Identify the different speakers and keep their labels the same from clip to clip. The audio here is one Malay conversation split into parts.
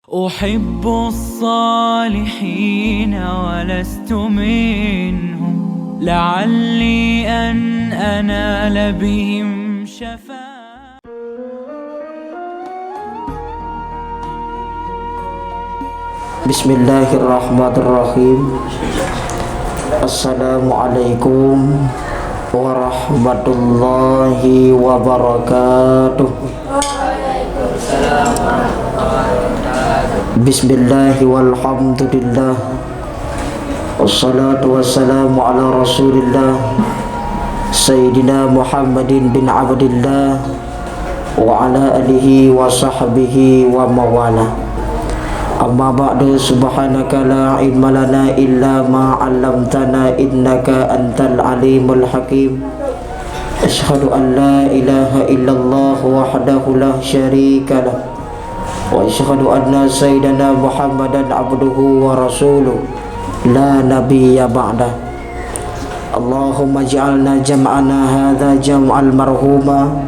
Speaker 1: أحب الصالحين ولست منهم لعلي أن أنال بهم شفاعة.
Speaker 2: Bismillahirrahmanirrahim. Assalamualaikum warahmatullahi wabarakatuh. Bismillahi walhamdulillah, wassalatu wassalamu ala rasulillah Sayyidina Muhammadin bin Abdillah wa ala alihi wa sahbihi wa mawala. Amma ba'du, subhanaka la ilma lana illa ma 'allamtana innaka antal alimul hakim. Asyhadu an la ilaha illallah wahdahu la syarika lah, wa asyhadu anna sayyidana Muhammadan abduhu wa rasuluh la nabiyya ba'dah. Allahumma ij'alna jam'ana hadza jam'al marhuma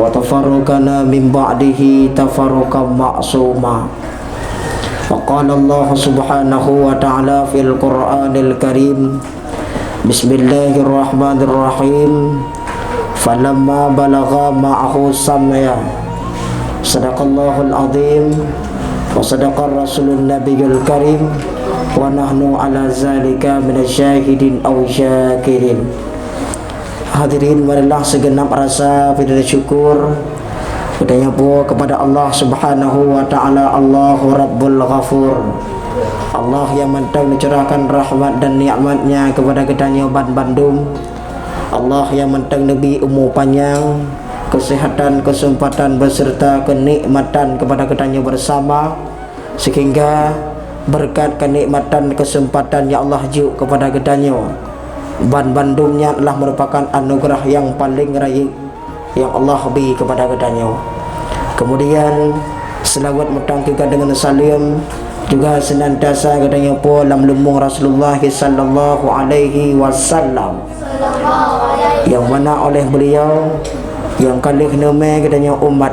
Speaker 2: wa tafarruqana min ba'dihi tafarruqan ma'suma. Faqala Allah subhanahu wa ta'ala fil Qur'anil Karim, Bismillahirrahmanirrahim. Falamma balagha ma'ahu samya, sadaqallahul azim wa sadaqar rasulun nabiyul karim wa nahnu ala zalika minasyahidin aw syakirin. Hadirin, marilah segenap rasa puji syukur kita nyapa kepada Allah Subhanahu wa taala. Allahu Rabbul Ghafur, Allah yang mentang mencurahkan rahmat dan nikmatnya kepada kita Ban Bandung. Allah yang mentang Nabi umur panjang, kesehatan, kesempatan beserta kenikmatan kepada kita bersama, sehingga berkat kenikmatan kesempatan yang Allah juk kepada kita Ban Bandungnya adalah merupakan anugerah yang paling raya yang Allah beri kepada kita. Kemudian selawat mutangkikan dengan salam juga senantiasa katanya po dalam lumbung Rasulullah sallallahu alaihi wasallam, yang mana oleh beliau yang kali nama katanya umat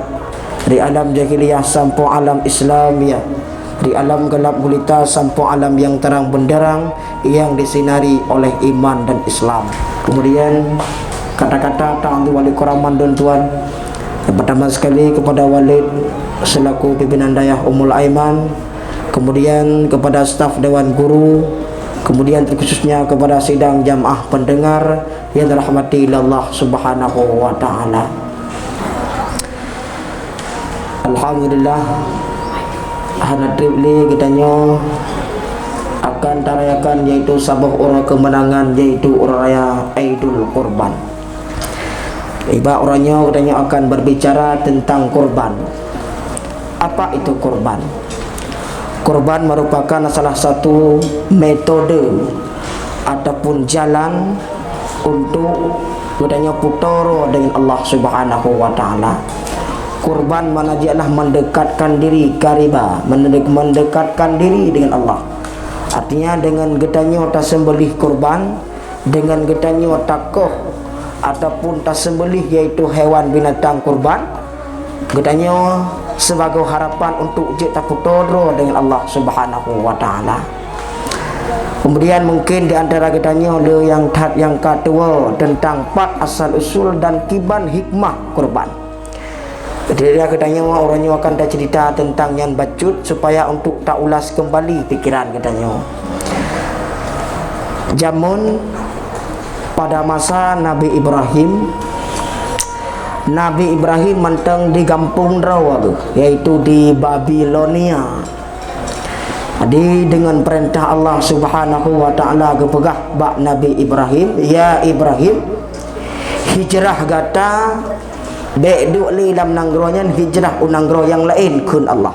Speaker 2: dari alam jahiliyah sampai alam Islamiyah, di alam gelap gulita sampai alam yang terang benderang yang disinari oleh iman dan Islam. Kemudian kata-kata ta'antu wali kuraman dan tuan yang pertama sekali kepada Walid selaku pimpinan dayah Ummul Aiman, kemudian kepada staf Dewan Guru, kemudian terkhususnya kepada sidang jamaah pendengar yang dirahmati Allah Subhanahu wa ta'ala. Alhamdulillah, hari tripli kitanya akan tarayakan yaitu sabah ura kemenangan, yaitu ura raya Aidul Kurban. Iba orangnya katanya akan berbicara tentang kurban. Apa itu kurban? Kurban merupakan salah satu metode ataupun jalan untuk katanya putoro dengan Allah Subhanahu wa taala. Kurban mana ialah mendekatkan diri kariba, mendekatkan diri dengan Allah. Artinya dengan getanya tak sembelih kurban, dengan getanya takoh ataupun tak sembelih yaitu hewan binatang kurban, getanya sebagai harapan untuk kita putoro dengan Allah Subhanahu wa taala. Kemudian mungkin di antara getanya ada yang kedua tentang empat asal usul dan kiban hikmah kurban. Jadi dia katanya orangnya akan tak cerita tentang yang bacut supaya untuk tak ulas kembali pikiran katanya. Jamun pada masa Nabi Ibrahim mentang di kampung Rawa, yaitu di Babilonia. Jadi dengan perintah Allah Subhanahu wa taala kepegah bak Nabi Ibrahim, ya Ibrahim, hijrah gata beduk li dalam nanggronya hijrah unanggro yang lain kun Allah.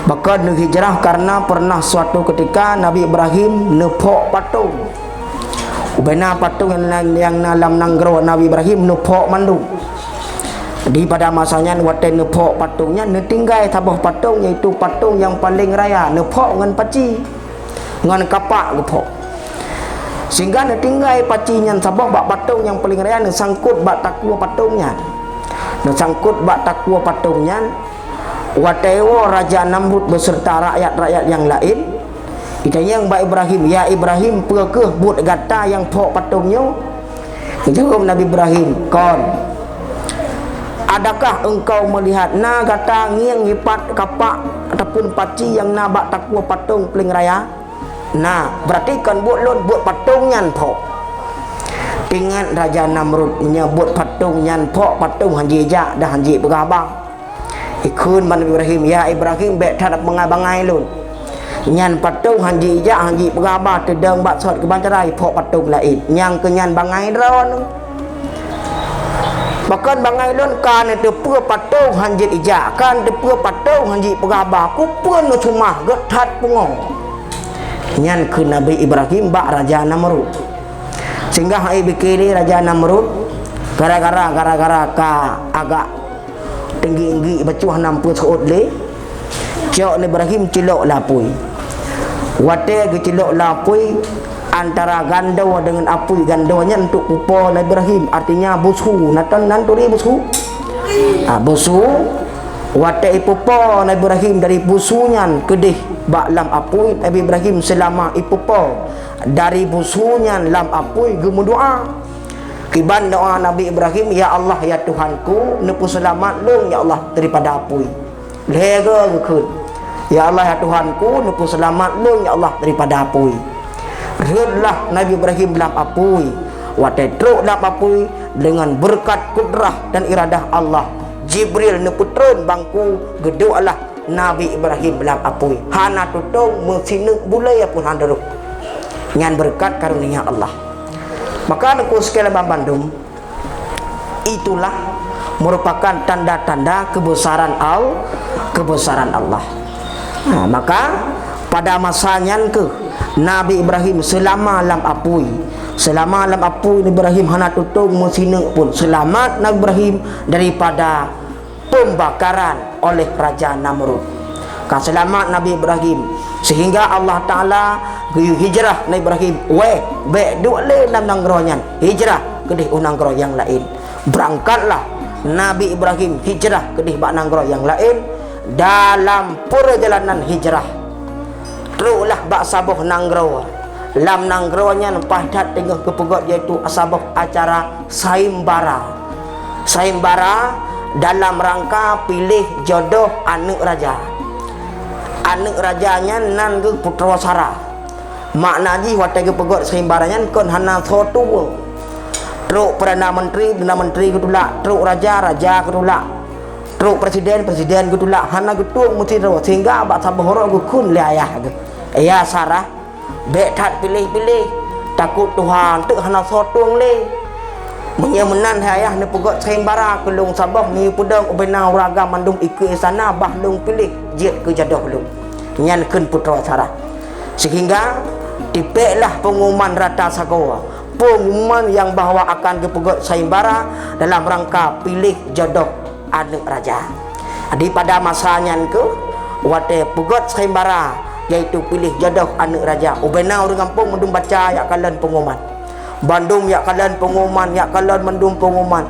Speaker 2: Bahkan hijrah karena pernah suatu ketika Nabi Ibrahim nepok patung. Ubena patung yang dalam nanggro Nabi Ibrahim nepok mandu. Di pada masanya waten nepok patungnya netinggai tabah patung, yaitu patung yang paling raya nepok dengan paci dengan kapak nepok. Sehingga netinggai pacinya sabah bak patung yang paling raya sangkut bak takwa patungnya. Sangkut bak takwa patungnya Watewo Raja Namrud beserta rakyat-rakyat yang lain. Kita yang Ibrahim, ya Ibrahim, perkeh buat gata yang pok patungnya. Jawab Nabi Ibrahim, kon, adakah engkau melihat na gata ngiang hipat kapak ataupun paci yang nabak takwa patung peling raya? Nah, berarti kan buat lon buat patung nyan pok. Ingat Raja Namrud nyebut patung nyan pok patung hanji jak dah hanji berabang. Ikun Nabi Ibrahim, ya Ibrahim bet tak mengabangai lun. Nyan patung hanji jak hanji berabang tedang bak sot kebancarai pok patung lain. Nyang ke nyan bangai dron. Bahkan bangai lun kan itu pur patung hanji ijak kan itu pur patung hanji berabang. Ku pun cuma getat pungong. Nyan ke Nabi Ibrahim bak Raja Namrud. Sehingga hai bikini Raja Namrud gara-gara ka agak tinggi-tinggi bacuh 60 seut le. Cok Ibrahim cilok lapui. Wate ke cilok lapui antara gando dengan apui. Gandonya untuk pupo Nabi Ibrahim, artinya busu. Natan nanturi busu. Busu wate ipupo Nabi Ibrahim dari busunya kedih bak lam apui. Nabi Ibrahim selama ipupo dari busunya lam apui gemu doa. Kiban doa Nabi Ibrahim, ya Allah ya Tuhanku, nepu selamat lung ya Allah daripada apui. Lega gekun. Ya Allah ya Tuhanku, nepu selamat lung ya Allah daripada apui. Redlah Nabi Ibrahim lam apui. Watai truk lam apui dengan berkat kudrah dan iradah Allah. Jibril nepu turun bangku gedoalah Nabi Ibrahim lam apui. Hana tutong mesinuk bulai pun handaruk. Ngan berkat karunia Allah. Maka aku sekalian Bandung, itulah merupakan tanda-tanda kebesaran Allah. Nah, maka pada masanya ke Nabi Ibrahim selama lam apui Nabi Ibrahim hana tutung mesine pun selamat Nabi Ibrahim daripada pembakaran oleh Raja Namrud. Selamat Nabi Ibrahim sehingga Allah Ta'ala hijrah Nabi Ibrahim dua le dalam nanggronya hijrah ke di unanggro yang lain. Berangkatlah Nabi Ibrahim hijrah ke di bak nanggro yang lain. Dalam perjalanan hijrah teruklah bak sabuh nanggro lam nanggronya pahdat tengah kepegot iaitu sabuh acara saimbara dalam rangka pilih jodoh anak rajanya nan ke putra sara. Makna ji watai ke pegot seimbarannya kon hana sotu. Truk Perdana Menteri ketulak, truk raja ketulak, truk presiden ketulak, hana getuk mesti ro sehingga bak sabah horok gukun le ayah ke. Ya Sarah betat pilih-pilih takut Tuhan tek hana sotung le. Menyemenan ayah ne pegot seimbara kelung sabah ni pudang ubena uraga mandung ikut istana bah lung pilih jet ke jadoh lung. Nyan keun putra Sarah. Sehingga dipeklah pengumuman rata sagoa, pengumuman yang bahawa akan kepegot saimbara dalam rangka pilih jodoh anak raja. Jadi pada masanya ke wate pegot saimbara iaitu pilih jodoh anak raja. Ubena orang kampung mendum baca ya kalian pengumuman. Bandung ya kalian pengumuman, ya kalian mendum pengumuman.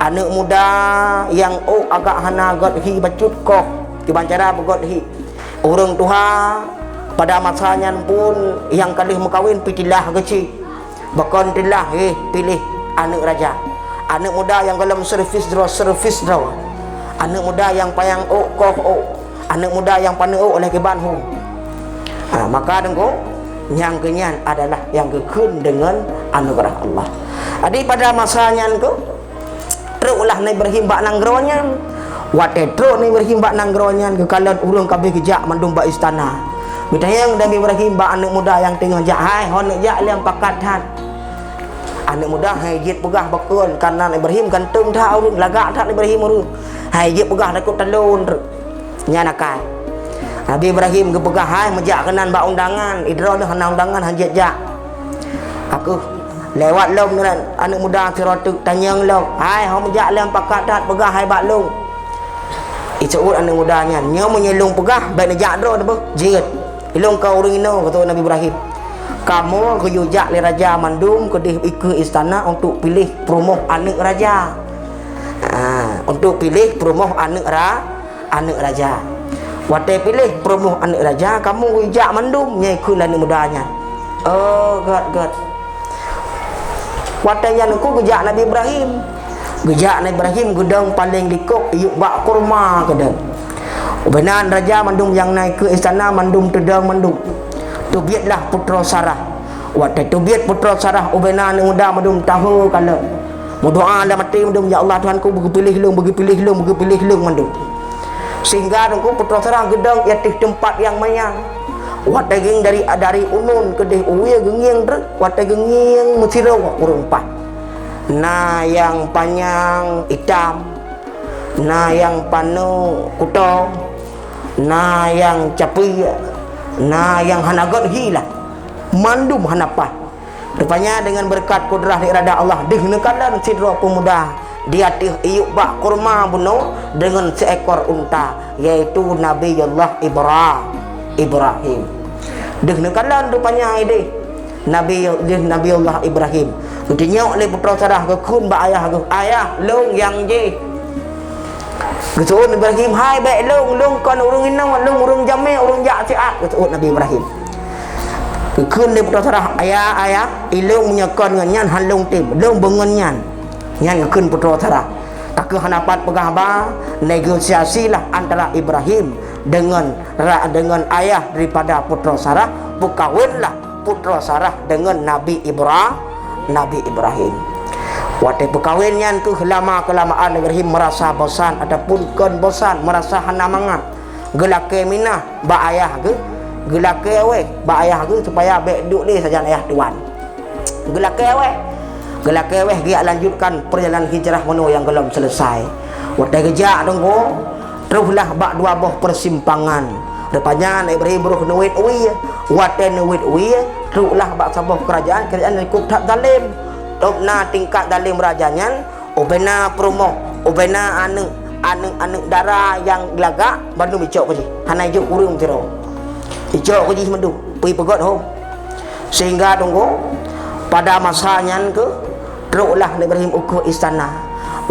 Speaker 2: Anak muda yang agak hana god hi bacut kok dibancara pegot hi. Orang tua pada masanya pun yang kalih mengkawin pitilah kecil bakon tilah pilih anak raja. Anak muda yang dalam servis draw anak muda yang payang anak muda yang pandai oleh keban hu. Maka dengko yang kenyan adalah yang kekun dengan anugerah Allah. Jadi pada masanya ko teruklah Nabi Ibrahim bak nanggronya wate truk Nabi Ibrahim bak nanggronya ke kalan urang kabeh kejak mandum bak istana. Bitayang Nabi Ibrahim bak anak muda yang tengah jak hai honek jak liam pakat han. Anak muda hai jit pegah bakun karena Nabi Ibrahim gantung dah urang lagak tak Nabi Ibrahim urang. Hai jit pegah takut talun nyanakai. Nabi Ibrahim ke pegah hai mejak kenan bak undangan idra dah kena undangan hanjat jak. Aku lewat long dengan anak muda sirotuk tanyang long. Hai hom mejak liam pakat tak pegah hai bak long. Isuut anak mudanya nyo menyelung pegah baik nejak dro dah jit. Ilung kau orang ino kata Nabi Ibrahim. Kamu kuyujak le raja mandum ke ikut istana untuk pilih promoh anak raja. Untuk pilih promoh anak anak raja. Watai pilih promoh anak raja, kamu ijak mandum nyai kulan mudanya. Oh, god. Watai yang aku gejak Nabi Ibrahim. Gejak Nabi Ibrahim gedang paling likuk yuk bak kurma kedang. Benar raja mandum yang naik ke istana mandum tedang mandum. Tu biatlah putra Sarah. Watai tu biat putra Sarah ubena muda mandum tahu kalau mau doa dah mati mandum ya Allah Tuhanku bagi pilih lung mandum. Sehingga dongku putra Sarah gedang yatih tempat yang mayang. Watai geng dari unun kedih uya gengiang drek watai gengiang mesirau urung pah. Nah yang panjang hitam, nah yang panu kuto, nah yang capi, nah yang hanagot hilang mandum hanapah. Rupanya dengan berkat kudrah irada Allah dihnekanlah sidro pemuda di atas iuk bak kurma bunuh dengan seekor unta, yaitu Nabiullah Ibrahim. Dihnekanlah rupanya ini Nabiullah Ibrahim. Kenyok le putra Sarah ke kun ba ayah ke ayah long yang je. Kesuun Ibrahim hai baik long kon urung inang urung jame urung jak siat kesuun Nabi Ibrahim. Ke kun le putra Sarah ayah ilung menyekon ngan halung tim long bengon nyan ke kun putra Sarah. Tak ke hanapat pegah ba negosiasilah antara Ibrahim dengan ayah daripada putra Sarah, berkawinlah putra Sarah dengan Nabi Ibrahim. Waktu perkahwinan tu kelamaan Ibrahim merasa bosan ataupun bosan merasa hana mangat. Gelake minah ba ayah ke gelake we ba ayah ke supaya baik duk ni saja ayah tuan. Gelake we dia lanjutkan perjalanan hijrah menuju yang belum selesai. Waktu kejak tunggu teruslah bak dua buah persimpangan. Rupanya Ibrahim beruh nuwit uwi waktu nuwit uwi teruslah bak sebuah kerajaan ikut tak zalim. Topna tingkat zalim rajanya ubena promo ubena anu darah yang lagak bandu bicok je hanai juk urung tiro bicok je mandu pergi pegot home. Sehingga tunggu pada masanya ke teruklah Ibrahim ukur istana.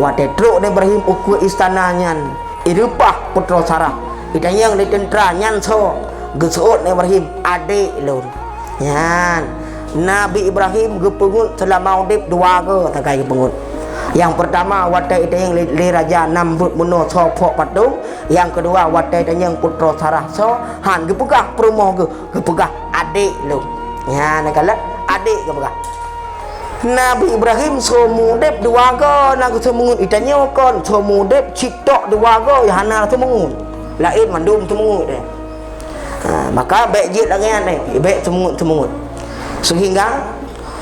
Speaker 2: Waktu teruk Ibrahim ukur istananya irupah putra Sarah itanya yang ditentera nyan so gesuut Ibrahim adik lun nyan Nabi Ibrahim gepengut selama hidup dua ke takai gepengut. Yang pertama waktu itu yang li raja Namrud bunuh sopok patung. Yang kedua waktu itu yang putra Sarah so han gepegah perumoh gepegah adik lu. Ya nak kalat adik gepegah. Nabi Ibrahim so mudep dua ke nak semungut itanya kon so mudep citok dua ke ya hana semungut. Lain mandum semungut dia. Maka baik jit lagi ni baik semungut. Sehingga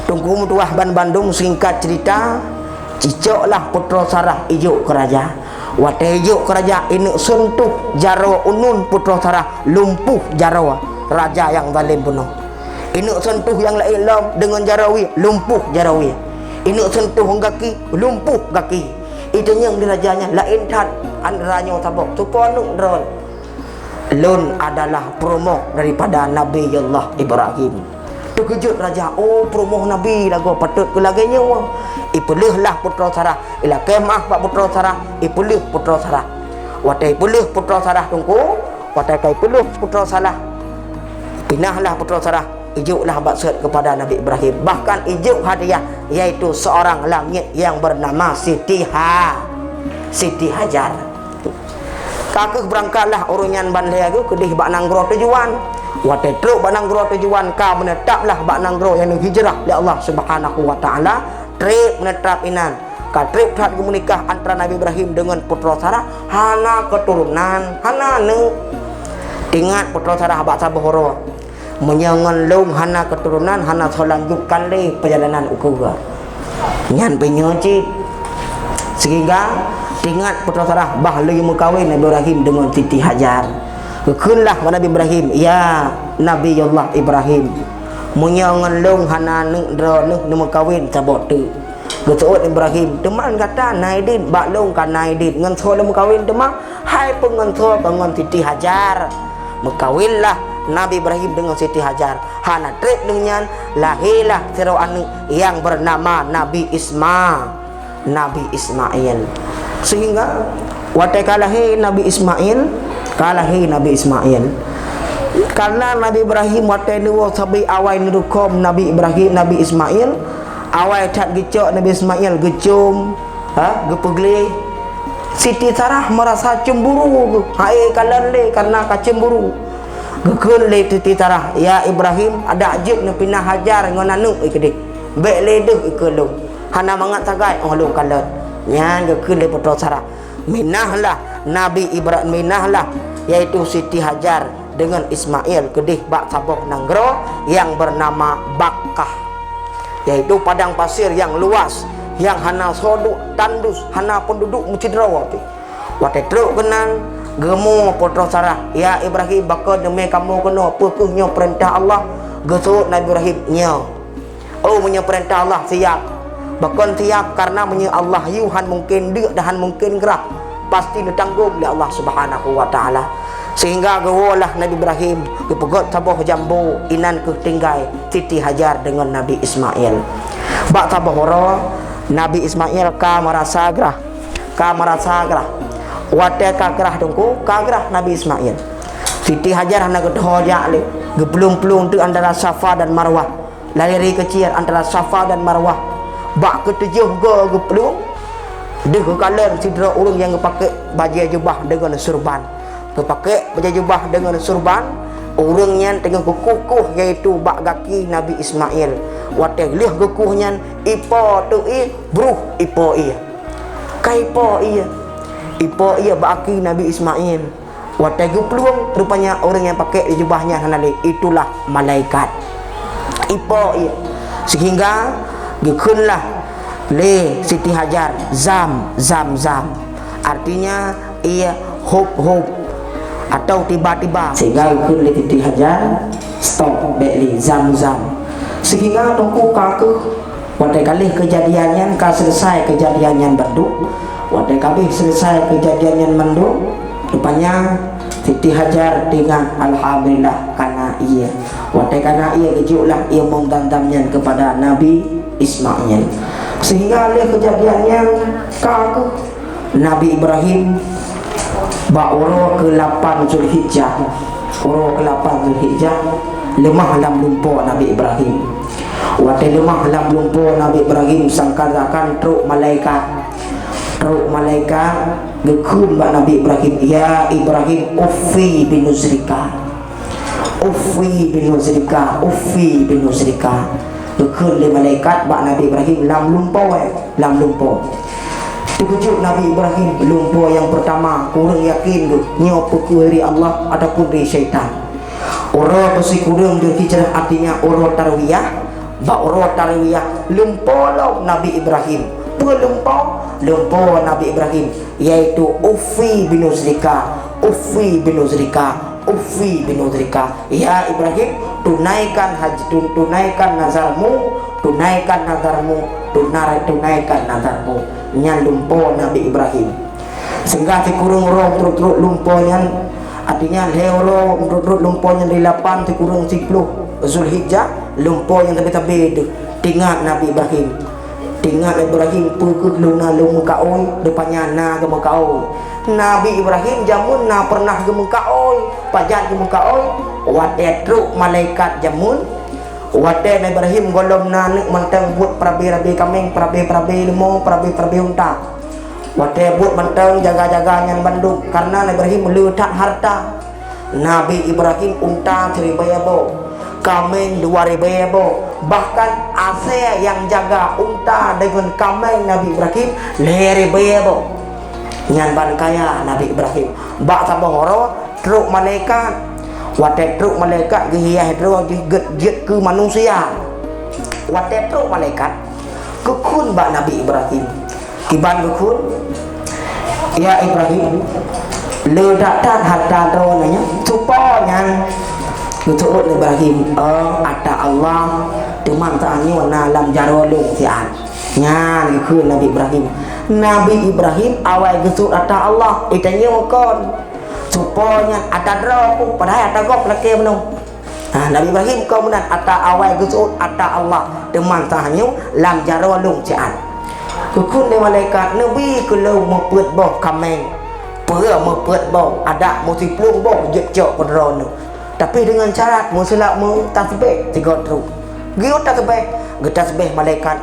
Speaker 2: tunggu mutuah Bandung singkat cerita cicoklah putra Sarah ijuk keraja. Waktu ijuk keraja ini sentuh jaro unun putra Sarah lumpuh jaro raja yang zalim bunuh. Ini sentuh yang lain dengan jarawi lumpuh jarawi. Ini sentuh kaki lumpuh kaki. Itu yang dirajanya lain tan antaranya tabok suponuk dron. Lun adalah promo daripada Nabiullah Ibrahim. Terkejut raja, oh promoh Nabi lagu patut ke laganya wang. Ipulihlah putra Sarah, ila kemah pak putra Sarah, ipulih putra Sarah. Watai pulih putra Sarah tunggu, watai kai pulih putra Sarah. Pinahlah putra Sarah, ijuklah maksud kepada Nabi Ibrahim. Bahkan ijuk hadiah yaitu seorang langit yang bernama Siti Hajar. Kakek berangkatlah urunyan bandai aku kedih bak nanggro tujuan. Waktu teruk bak nanggro tujuan ka menetaplah bak nanggro yang hijrah oleh Allah Subhanahu wa taala. Trip menetap inan. Ka trip saat menikah antara Nabi Ibrahim dengan putra Sarah hana keturunan, hana nu. Ingat putra Sarah bak sabohoro. Menyangan long hana keturunan, hana selanjutkan le perjalanan ukuga. Nyan penyoci. Sehingga ingat putra Sarah bah lagi mukawin Nabi Ibrahim dengan Siti Hajar. Kekunlah Nabi Ibrahim, ya Nabiullah Ibrahim. Munyangan long hana nu mukawin sabot tu. Gesuut Ibrahim, teman kata naidin bak long kan naidin ngan so le mukawin teman hai pengan so pengan Siti Hajar. Mukawinlah Nabi Ibrahim dengan Siti Hajar. Hana trip dengan lahirlah sero anu yang bernama Nabi Ismail. Sehingga Watai kalahi Nabi Ismail, karena Nabi Ibrahim watai dua sabi awai nudukom Nabi Ibrahim Nabi Ismail awai cat gecok Nabi Ismail gecum gepegli Siti Sarah merasa cemburu hai kalan le karena kacemburu gekun le Siti Sarah ya Ibrahim ada ajib na pinah hajar ngon anu ikedi bek le deh ikelu hana mangat tagai oh lu kalan nyan gekun le Putra Sarah minahlah Nabi Ibrahim minahlah yaitu Siti Hajar dengan Ismail kedih bak sabok nanggro yang bernama Bakkah, yaitu padang pasir yang luas yang hana soduk tandus hana penduduk mucidra wapi watai truk kenan gemu Putra Sarah ya Ibrahim bakal demi kamu kena pekuhnya perintah Allah gesut Nabi Ibrahim nyo oh punya perintah Allah siap bakal siap karena punya Allah yuhan mungkin dia dan mungkin gerah pasti ditanggung oleh Allah Subhanahu wa taala. Sehingga gawalah Nabi Ibrahim dipegot tabuh jambu inan ke tinggai Siti Hajar dengan Nabi Ismail. Bak tabuh horo Nabi Ismail ka merasa gerah. Wate ka gerah dongku, ka gerah Nabi Ismail. Siti Hajar hana gedhojak le, geplung-plung tu antara Safa dan Marwah. Lari kecil antara Safa dan Marwah. Bak ketujuh go geplung. Deh kalian sidra urang yang pakai baju jubah dengan surban. Kepakai baju jubah dengan surban urangnya tengah kukuh yaitu bak kaki Nabi Ismail watai lih kukuhnya ipo tu bruh ipo kaipo ipo bak kaki Nabi Ismail watai gupluang rupanya orang yang pakai jubahnya hanali itulah malaikat ipo sehingga gekunlah le Siti Hajar zam artinya ia hop atau tiba-tiba sehingga ikut le Siti Hajar stop beli zam sehingga tunggu kaku watai kali kejadiannya ka selesai kejadiannya berduk watai kali selesai kejadiannya menduk rupanya Siti Hajar dengan alhamdulillah karena ia watai karena ia kejutlah ia menggantamnya kepada Nabi Ismail sehingga le kejadiannya kaku Nabi Ibrahim Uro ke-8 Zulhijjah lemah lam lumpuh Nabi Ibrahim watai lemah lam lumpuh Nabi Ibrahim sangkarakan truk malaikat gekun bak Nabi Ibrahim ya Ibrahim uffi binuzrika gekun le malaikat bak Nabi Ibrahim lam lumpuh Tujuh Nabi Ibrahim lumpuh yang pertama kurang yakin nyo pekuari Allah ataupun dari syaitan. Ora pasti kurang berhijrah artinya ora tarwiyah. Ba ora tarwiyah lumpuh Nabi Ibrahim. Lumpuh Nabi Ibrahim yaitu uffi binuzrika. Ya Ibrahim tunaikan haji tunaikan nazarmu nyalumpo Nabi Ibrahim sehingga si kurung rong terus lumponya artinya leoro terus lumponya di 8 si kurung 10 Zulhijjah lumpo yang tapi tinggal Nabi Ibrahim pukul luna lumu kaoi depannya na gemu kaoi Nabi Ibrahim jamun na pernah gemu kaoi pajak gemu kaoi wadah truk malaikat jamun wadah Nabi Ibrahim golom nanik mentang buat perabi kameng perabi limo perabi unta wadah buat mentang jaga-jaga yang bandung karena Nabi Ibrahim meletak harta Nabi Ibrahim unta 1,000 kameng 2,000 bahkan Ase yang jaga unta dengan kameng Nabi Ibrahim 2,000 nyan ban kaya Nabi Ibrahim bak sabah horo truk malaikat wadah truk malaikat gihiyah hidro jet ke manusia wadah truk malaikat kekun bak Nabi Ibrahim kiban kekun ya Ibrahim ledakan harta dronanya supaya betul Ibrahim ada Allah teman tanya warna alam jarolung sian nyan kekun Nabi Ibrahim awal gesut ada Allah itanya kon supaya ada roh padahal ada gok laki menung Nabi Ibrahim kemudian ada awal gesut ada Allah teman tanya lam jarolung sian kekun malaikat Nabi kalau membuat boh kameng mepet bau ada multiplung bau jek kodron. Tapi dengan syarat musila mu tasbih 3 terus. Giut tasbih malaikat.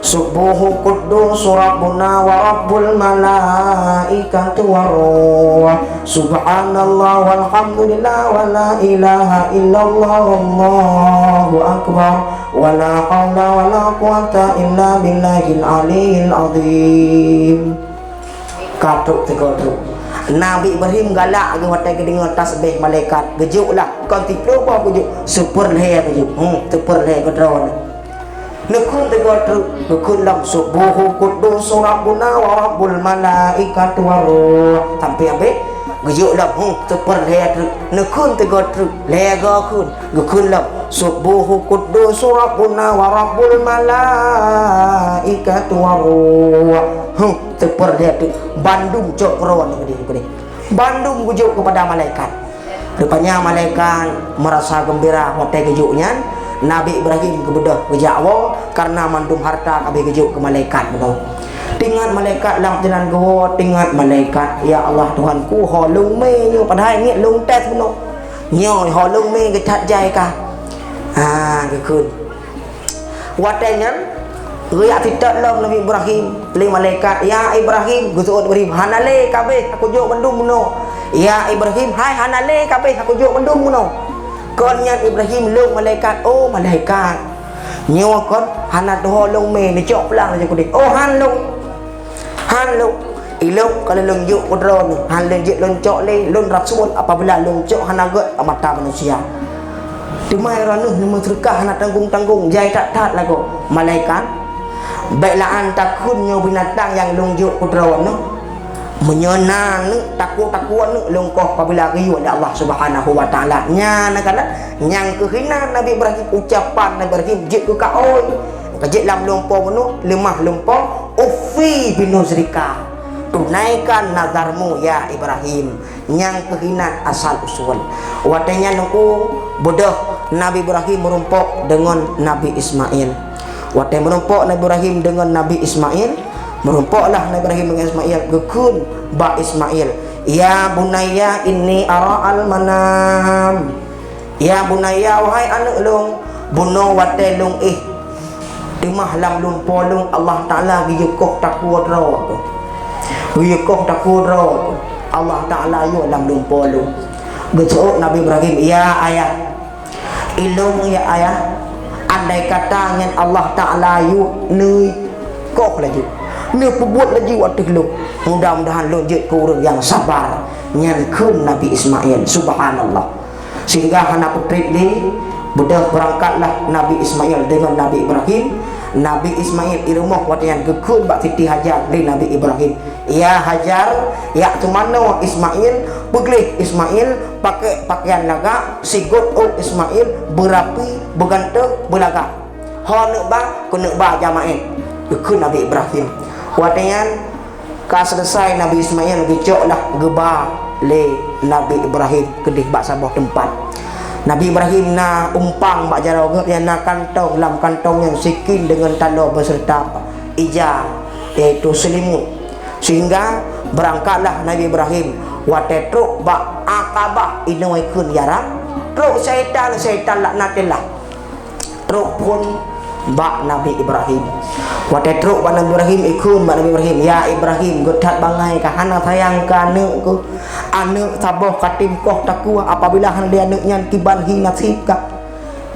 Speaker 2: Subuhu quddus rabbuna wa rabbul malaikati wa ruh. Subhanallah walhamdulillah wa la ilaha illallah wallahu akbar wa la haula wa la quwata illa billahil aliyil azim. Katuk 3 terus. Nabi Ibrahim galak ke hotel ke dengar tasbih malaikat gejuklah kau tipu apa gejuk super leher gejuk super leher kedron nekun tegar terus nekun lam subuhu quddus rabbuna wa rabbul malaikati wa ruh sampai habis gejuk lam super leher terus nekun tegar terus leher kun gekun lam subuhu quddus rabbuna wa rabbul malaikati wa ruh super leher terus Bandung cok keron gede Bandung gujuk kepada malaikat. Rupanya malaikat merasa gembira hotel gejuknya. Nabi Ibrahim kebedah kejakwa karena mandum harta kabeh gejuk ke malaikat betul. Tingat malaikat lam jalan go, tingat malaikat ya Allah Tuhanku ho lung me nyo padahal ngit lung tes betul. Nyo ho lung me gecat jai ka. Gekun. Watenya Riak tidak lah Nabi Ibrahim li malaikat ya Ibrahim gusud Ibrahim hanale kabeh aku juk mendum muno ya Ibrahim hai hanale kabeh aku juk mendum muno konnya Ibrahim lung malaikat oh malaikat nyawa kon hanat ho lung me ni cok pelang je kudik oh han lung ilok kalau lung juk kodron han lung juk lung cok le lung rasul apabila lung cok hanagot mata manusia dimai ranuh ni musrikah hanat tanggung jai tak lagu malaikat baiklah takutnya binatang yang lunjuk kudrawan menyenang takut lungkoh apabila riu oleh Allah Subhanahu wa taala nya nak nyang kehina Nabi Ibrahim ucapan Nabi Ibrahim jik ke kaoi kejik lam lumpo menu lemah lumpo ufi binuzrika tunaikan nazarmu ya Ibrahim nyang kehinan asal usul watanya nungku bodoh Nabi Ibrahim merumpok dengan Nabi Ismail. Waktu merumpok Nabi Ibrahim dengan Nabi Ismail, merumpoklah Nabi Ibrahim dengan Ismail. Gekun ba Ismail, ya bunayya inni ara'al manam. Ya bunayya wahai anak lung, buno wate lung dimah lam lung polung Allah Taala giyukoh takwa ro. Giyukoh takwa ro. Allah Taala yo lam lung polung. Gesuk Nabi Ibrahim, ya ayah. Ilung ya ayah. Andai kata dengan Allah Ta'ala yu ni koh lagi ni perbuat lagi waktu lu mudah-mudahan lu jadi kurang yang sabar nyankun Nabi Ismail subhanallah sehingga anak putri ni budak berangkatlah Nabi Ismail dengan Nabi Ibrahim. Nabi Ismail di rumah waktu yang gekun bak Siti Hajar di Nabi Ibrahim ya Hajar ya tu mana Ismail pergi Ismail pakai pakaian lagak sigot Ismail berapi bergantung belagak ha nak ba ku nak ba jamaah gekun Nabi Ibrahim waktu yang ka selesai Nabi Ismail gecoklah geba le Nabi Ibrahim kedih bak sabah tempat Nabi Ibrahim na umpang bak jarau yang na kantong dalam kantong yang sikin dengan tanda beserta ija iaitu selimut sehingga berangkatlah Nabi Ibrahim wate truk bak Aqabah inoi kun yarak truk syaitan laknatillah truk pun bak Nabi Ibrahim wate truk bak Nabi Ibrahim ikun bak Nabi Ibrahim ya Ibrahim godat bangai ka hana sayang ka anakku anak sabah katim koh takwa apabila dia anaknya kiban hi nasib ka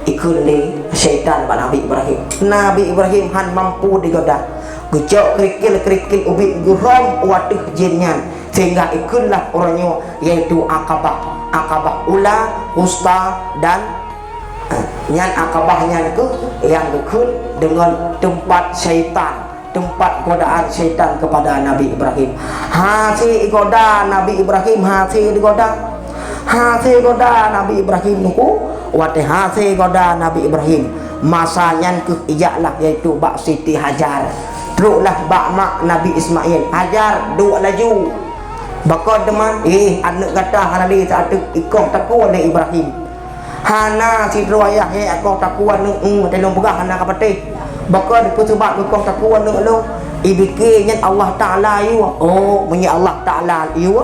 Speaker 2: ikun ni syaitan bak Nabi Ibrahim han mampu digoda gejok kerikil ubit guram waduh jinnya sehingga ikunlah orangnya yaitu Aqabah ula usta dan nyan Aqabahnya itu yang ikun dengan tempat syaitan tempat godaan syaitan kepada Nabi Ibrahim hati goda Nabi Ibrahim hati digoda Nabi Ibrahim nuku wate hati goda Nabi Ibrahim masanya ke ijaklah yaitu bak Siti Hajar teruklah bak mak Nabi Ismail Hajar dua laju bakal teman anak kata hanali satu ikoh takwa oleh Ibrahim hana si riwayah ikoh takwa nu telung pegah hana kapatih bakal dipusubak ikoh takwa nu ibiknya Allah Taala yu oh punya Allah Taala yu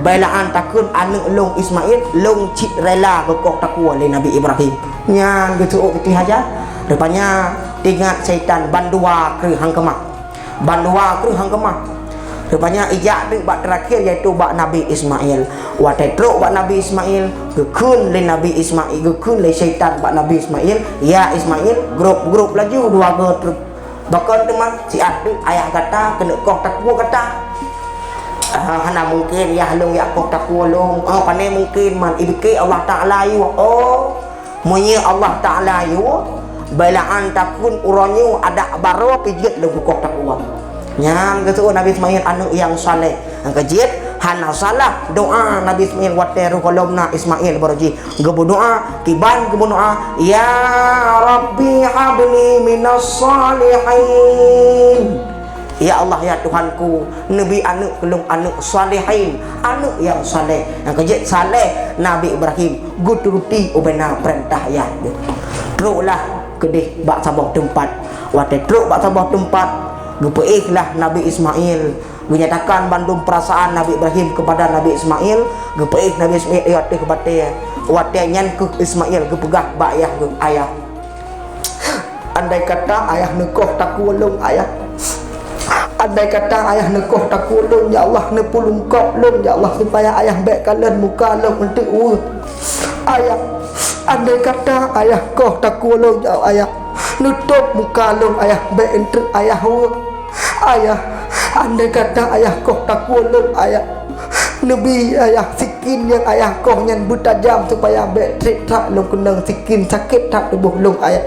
Speaker 2: Bailaan takun anak long Ismail long cik rela bekok takwa oleh Nabi Ibrahim. Nyan gitu gitu aja. Rupanya tingat syaitan bandua ke hang kemah. Bandua ke hang kemah. Rupanya ijak dek bak terakhir iaitu bak Nabi Ismail. Watai truk bak Nabi Ismail, gekun le Nabi Ismail, gekun le syaitan bak Nabi Ismail. Ya Ismail, grup laju dua ke bakal teman si adik ayah kata kena kok takwa kata. Hana mungkin ya long ya kok takwa long. Oh pandai mungkin man ibke Allah Taala yu. Oh munya Allah Taala yu. Bailaan takun uranyu ada baro pijit long kok takwa. Nyang gitu Nabi Ismail anu yang saleh. Angkajit hana salah doa Nabi Ismail wateru kolomna Ismail berji. Gebu doa kiban gebu doa ya Rabbi habli minas salihin. Ya Allah ya Tuhanku, nabi anak kelung anak salihin, anak yang saleh. Angkajit saleh Nabi Ibrahim guturuti ubena perintah ya. Teruklah kedih bak sabah tempat. Wate teruk bak sabah tempat. Gepeihlah Nabi Ismail menyatakan bandung perasaan Nabi Ibrahim kepada Nabi Ismail. Gepeih Nabi Ismail iatih kebatia watianyan ke Ismail gepegah bak ayah ayah. Andai kata ayah nekoh takulung ayah. Andai kata ayah nekoh takulung ya Allah nepulung kop lung ya Allah supaya ayah baik kalian muka lung untuk ayah. Andai kata ayah koh takulung ya ayah nutup muka lung ayah baik untuk ayah ayah. Andai kata ayah koh takulung ayah Nabi ayah sikin yang ayah koh yang bertajam supaya baik trik tak lung kenang sikin sakit tak tubuh lung ayah.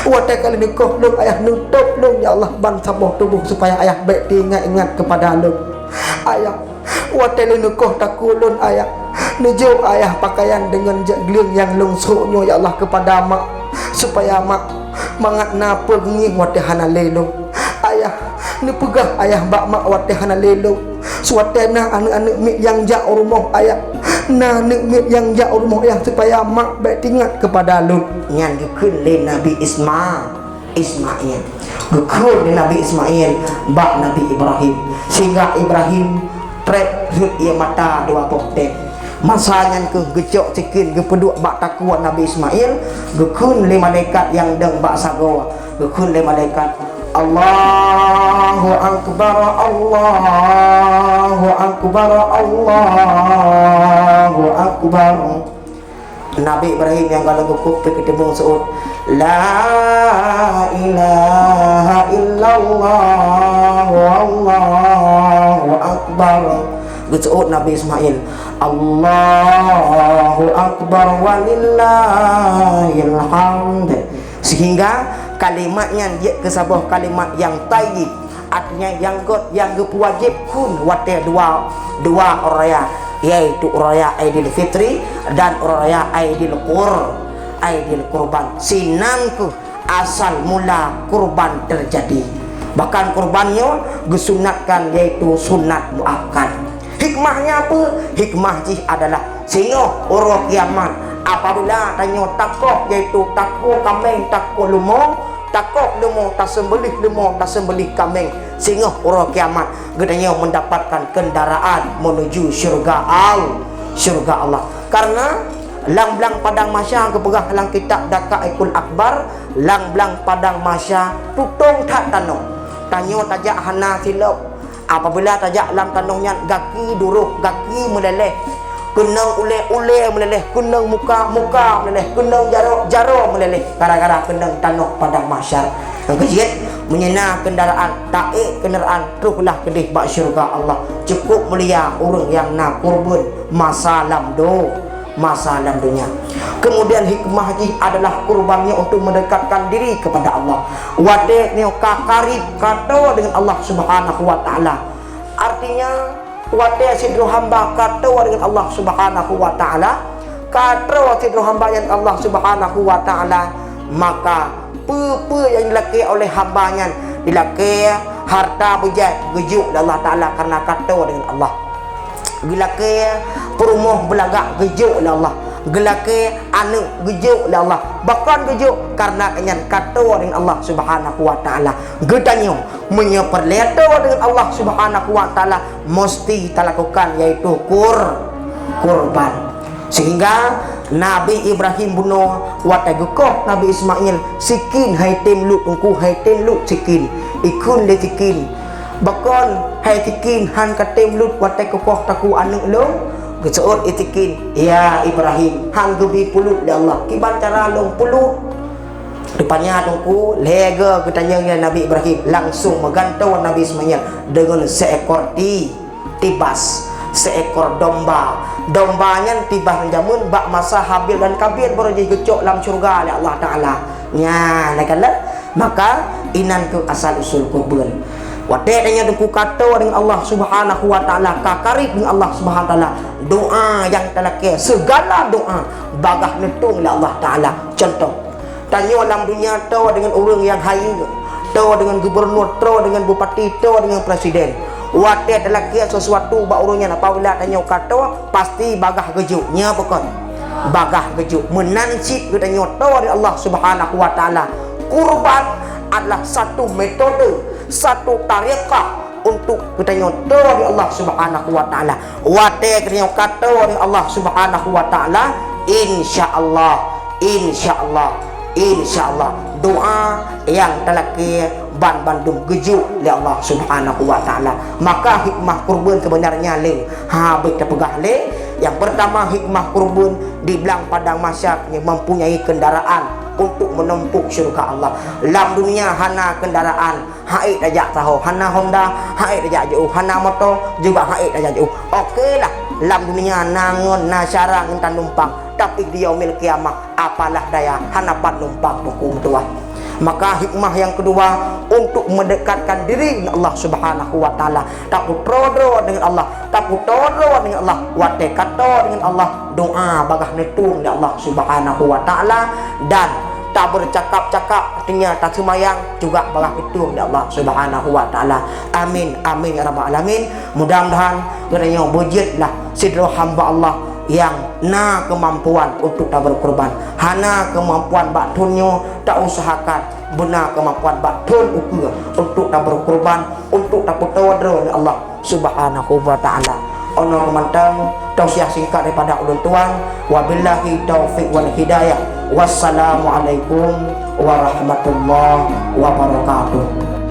Speaker 2: Watai kali ni koh lung ayah nutup lung ya Allah ban sabah tubuh supaya ayah baik diingat-ingat kepada lung ayah. Watai ni koh takulun ayah nuju ayah pakaian dengan jagling yang lung suknyo ya Allah kepada mak supaya mak mangat napa nging watai hana lelung ayah ni pegah ayah bak mak watai hana lelung suatena anak-anak mik yang jak rumah ayah na nek yang jak rumah ayah supaya mak baik ingat kepada lu nyan gekun le Nabi Ismail gekun le Nabi Ismail bak Nabi Ibrahim sehingga Ibrahim trek hut ia mata dua potek masanya ke gecok cikin gepeduk bak takwa Nabi Ismail gekun le malaikat yang deng bak sago gekun le malaikat Allahu Akbar Allahu Akbar Allahu Akbar. Nabi Ibrahim yang kalau gukuk ketemu suut la ilaha illallah Allahu Akbar. Gusut Nabi Ismail Allahu Akbar walillahil hamd. Sehingga kalimatnya dia kesabah kalimat yang tayyib, artinya yang god yang wajib kun wate dua raya, yaitu raya Aidil Fitri dan raya Aidil Kurban. Sinangku asal mula kurban terjadi, bahkan kurbannya disunatkan yaitu sunat muakkad. Hikmahnya apa? Hikmah jih adalah sehingga orang kiamat apabila tanya takoh yaitu takoh kambing takoh lumong tak sembelih kambing sehingga orang kiamat gedanya mendapatkan kendaraan menuju syurga Allah karena lang-lang padang masya kepegah lang kitab daka ikul akbar lang-lang padang masya tutung tak tanong tanya tajak hana silap apabila tajak lam tanongnya gaki duruk gaki meleleh kunang ule meleleh kunang muka meleleh kunang jaro meleleh gara-gara kunang tanok padang mahsyar yang kejit menyena kendaraan taik kendaraan teruslah kedih bak syurga Allah cukup mulia orang yang nak kurban masa lam dunia. Kemudian hikmah ini adalah kurbannya untuk mendekatkan diri kepada Allah wade ni karib kata dengan Allah Subhanahu wa taala artinya wate sidru hamba kata dengan Allah Subhanahu wa taala kata sidru hamba yang Allah Subhanahu wa taala maka apa yang dilaki oleh hambanya dilaki harta bejat gejuk Allah taala karena kata dengan Allah dilaki perumuh belagak gejuk Allah gelake anu gejuk oleh Allah, bahkan gejuk karena kenyan kata dengan Allah Subhanahu wa taala. Gedanyo menyeperleto dengan Allah Subhanahu wa taala mesti kita lakukan, yaitu kurban. Sehingga Nabi Ibrahim bunuh watai gekoh Nabi Ismail sikin hai tem lut ungku hai tem lut sikin ikun le sikin bakon hai sikin han katem lut watai gekoh taku anu long geseut itikin ya Ibrahim han gebi pulut ya Allah kiban cara long pulut depannya tungku lega ketanya Nabi Ibrahim langsung menggantau Nabi Ismail dengan seekor tibas, seekor domba. Dombanya tibah menjamun bak masa Habil dan Kabil baru jadi gecok dalam syurga oleh Allah Ta'ala nya nakala. Maka inan ke asal usul kurban wadai dengan duku kata dengan Allah Subhanahu wa taala kakarib dengan Allah Subhanahu wa taala doa yang telake segala doa bagah netung oleh Allah Ta'ala. Contoh tanya dalam dunia tahu dengan orang yang hayu, tahu dengan gubernur, tahu dengan bupati, tahu dengan presiden. Wadah adalah kia sesuatu bak urungnya apabila tanya kata pasti bagah gejuknya bukan bagah gejuk menansib kita tahu dari Allah Subhanahu wa taala. Kurban adalah satu metode, satu tariqah untuk kita tahu dari Allah Subhanahu wa taala. Wadah kita kata dari Allah Subhanahu wa taala insyaallah doa yang telaki ban bandung gejuk oleh Allah Subhanahu wa taala. Maka hikmah kurban sebenarnya le habis terpegah le. Yang pertama hikmah kurban dibilang padang mahsyar mempunyai kendaraan untuk menempuh syurga Allah. Dalam dunia hana kendaraan haid aja tahu hana Honda haid aja jauh hana motor juga haid aja jauh. Okeylah dalam dunia nangon nasyara ngentan numpang tapi di yaumil kiamah apalah daya hanapan numpang hukum tua. Maka hikmah yang kedua untuk mendekatkan diri dengan Allah Subhanahu wa taala. Tak putrodro dengan Allah, tak putrodro dengan Allah, wate kata dengan Allah, doa bagah netung dengan Allah Subhanahu wa taala dan tak bercakap-cakap artinya tak semayang juga bagah netung dengan Allah Subhanahu wa taala. Amin amin ya rabbal alamin. Mudah-mudahan kerana bujitlah sidro hamba Allah yang na kemampuan untuk tak berkorban, hana kemampuan baktunnya tak usahakan benar kemampuan baktun ukur untuk tak berkorban, untuk tak bertawadru dengan Allah Subhanahu wa taala. Ono memantang tausiah singkat daripada ulun tuan. Wabillahi taufiq wal hidayah. Wassalamualaikum warahmatullahi wabarakatuh.